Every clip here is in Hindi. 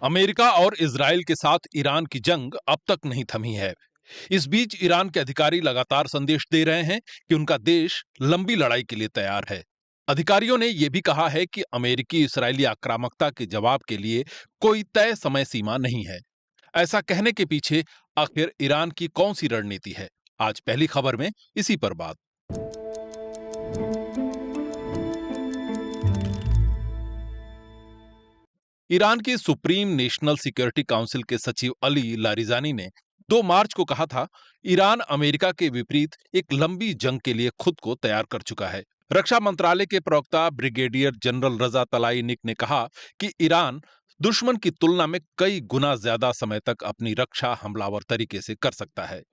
अमेरिका और इजराइल के साथ ईरान की जंग अब तक नहीं थमी है। इस बीच ईरान के अधिकारी लगातार संदेश दे रहे हैं कि उनका देश लंबी लड़ाई के लिए तैयार है। अधिकारियों ने यह भी कहा है कि अमेरिकी इस्राएली आक्रामकता के जवाब के लिए कोई तय समय सीमा नहीं है। ऐसा कहने के पीछे आखिर ईरान की कौन सी रणनीति है? आज पहली खबर में इसी पर बात। ईरान की सुप्रीम नेशनल सिक्योरिटी काउंसिल के सचिव अली लारिजानी ने 2 मार्च को कहा था, ईरान अमेरिका के विपरीत एक लंबी जंग के लिए खुद को तैयार कर चुका है। रक्षा मंत्रालय के प्रवक्ता ब्रिगेडियर जनरल रजा तलाईनिक ने कहा कि ईरान दुश्मन की तुलना में कई गुना ज्यादा समय तक अपनी रक्षा हमलावर तरीके से कर सकता है।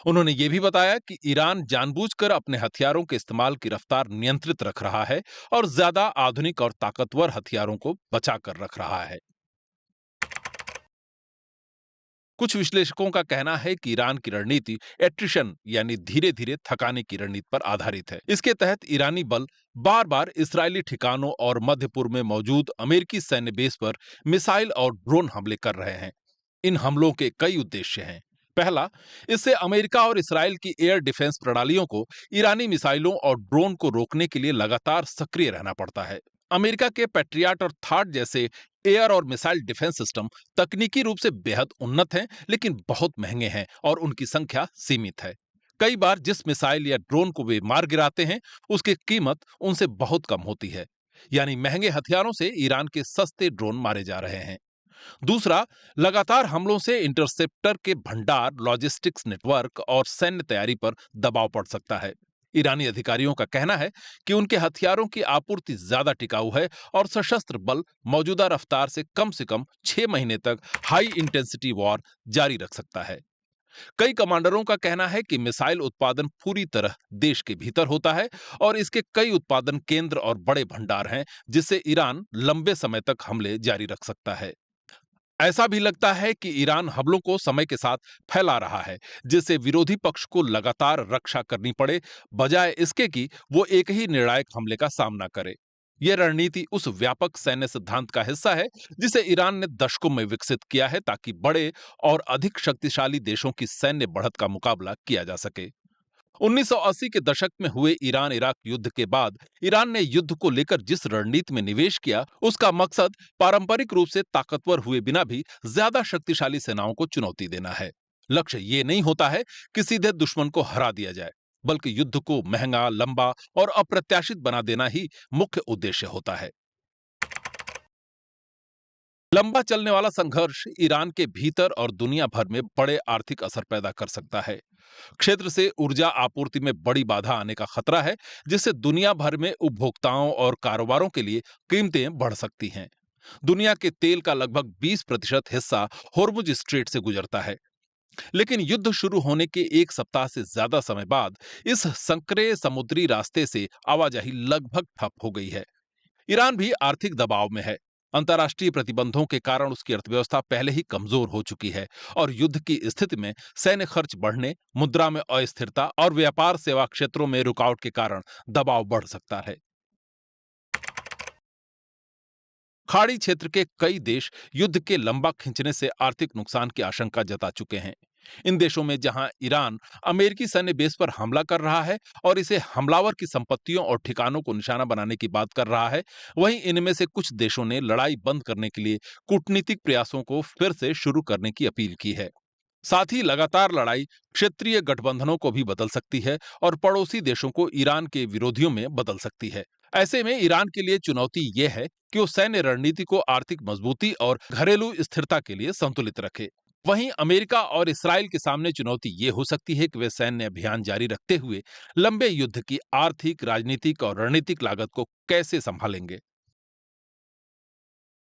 उन्होंने ये भी बताया कि ईरान जानबूझकर अपने हथियारों के इस्तेमाल की रफ्तार नियंत्रित रख रहा है और ज्यादा आधुनिक और ताकतवर हथियारों को बचा कर रख रहा है। कुछ विश्लेषकों का कहना है कि ईरान की रणनीति एट्रिशन यानी धीरे धीरे थकाने की रणनीति पर आधारित है। इसके तहत ईरानी बल बार बार इसराइली ठिकानों और मध्य पूर्व में मौजूद अमेरिकी सैन्य बेस पर मिसाइल और ड्रोन हमले कर रहे हैं। इन हमलों के कई उद्देश्य हैं। पहला, इससे अमेरिका और इसराइल की एयर डिफेंस प्रणालियों को ईरानी मिसाइलों और ड्रोन को रोकने के लिए लगातार सक्रिय रहना पड़ता है। अमेरिका के पैट्रियट और थार्ड जैसे एयर और मिसाइल डिफेंस सिस्टम तकनीकी रूप से बेहद उन्नत हैं, लेकिन बहुत महंगे हैं और उनकी संख्या सीमित है। कई बार जिस मिसाइल या ड्रोन को वे मार गिराते हैं, उसकी कीमत उनसे बहुत कम होती है। यानी महंगे हथियारों से ईरान के सस्ते ड्रोन मारे जा रहे हैं। दूसरा, लगातार हमलों से इंटरसेप्टर के भंडार, लॉजिस्टिक्स नेटवर्क और सैन्य तैयारी पर दबाव पड़ सकता है। ईरानी अधिकारियों का कहना है कि उनके हथियारों की आपूर्ति ज्यादा टिकाऊ है और सशस्त्र बल मौजूदा रफ्तार से कम 6 महीने तक हाई इंटेंसिटी वॉर जारी रख सकता है। कई कमांडरों का कहना है कि मिसाइल उत्पादन पूरी तरह देश के भीतर होता है और इसके कई उत्पादन केंद्र और बड़े भंडार हैं, जिससे ईरान लंबे समय तक हमले जारी रख सकता है। ऐसा भी लगता है कि ईरान हमलों को समय के साथ फैला रहा है, जिससे विरोधी पक्ष को लगातार रक्षा करनी पड़े, बजाय इसके कि वो एक ही निर्णायक हमले का सामना करे। यह रणनीति उस व्यापक सैन्य सिद्धांत का हिस्सा है जिसे ईरान ने दशकों में विकसित किया है, ताकि बड़े और अधिक शक्तिशाली देशों की सैन्य बढ़त का मुकाबला किया जा सके। 1980 के दशक में हुए ईरान इराक युद्ध के बाद ईरान ने युद्ध को लेकर जिस रणनीति में निवेश किया, उसका मकसद पारंपरिक रूप से ताकतवर हुए बिना भी ज्यादा शक्तिशाली सेनाओं को चुनौती देना है। लक्ष्य ये नहीं होता है कि सीधे दुश्मन को हरा दिया जाए, बल्कि युद्ध को महंगा, लंबा और अप्रत्याशित बना देना ही मुख्य उद्देश्य होता है। लंबा चलने वाला संघर्ष ईरान के भीतर और दुनिया भर में बड़े आर्थिक असर पैदा कर सकता है। क्षेत्र से ऊर्जा आपूर्ति में बड़ी बाधा आने का खतरा है, जिससे दुनिया भर में उपभोक्ताओं और कारोबारों के लिए कीमतें बढ़ सकती हैं। दुनिया के तेल का लगभग 20% हिस्सा होर्मुज स्ट्रेट से गुजरता है, लेकिन युद्ध शुरू होने के 1 सप्ताह से ज्यादा समय बाद इस संकरे समुद्री रास्ते से आवाजाही लगभग ठप हो गई है। ईरान भी आर्थिक दबाव में है। अंतर्राष्ट्रीय प्रतिबंधों के कारण उसकी अर्थव्यवस्था पहले ही कमजोर हो चुकी है और युद्ध की स्थिति में सैन्य खर्च बढ़ने, मुद्रा में अस्थिरता और व्यापार सेवा क्षेत्रों में रुकावट के कारण दबाव बढ़ सकता है। खाड़ी क्षेत्र के कई देश युद्ध के लंबा खिंचने से आर्थिक नुकसान की आशंका जता चुके हैं। इन देशों में जहां ईरान अमेरिकी सैन्य बेस पर हमला कर रहा है और इसे हमलावर की संपत्तियों और ठिकानों को निशाना बनाने की बात कर रहा है, वहीं इनमें से कुछ देशों ने लड़ाई बंद करने के लिए कूटनीतिक प्रयासों को फिर से शुरू करने की अपील की है। साथ ही लगातार लड़ाई क्षेत्रीय गठबंधनों को भी बदल सकती है और पड़ोसी देशों को ईरान के विरोधियों में बदल सकती है। ऐसे में ईरान के लिए चुनौती यह है कि वो सैन्य रणनीति को आर्थिक मजबूती और घरेलू स्थिरता के लिए संतुलित रखे। वहीं अमेरिका और इसराइल के सामने चुनौती ये हो सकती है कि वे सैन्य अभियान जारी रखते हुए लंबे युद्ध की आर्थिक, राजनीतिक और रणनीतिक लागत को कैसे संभालेंगे।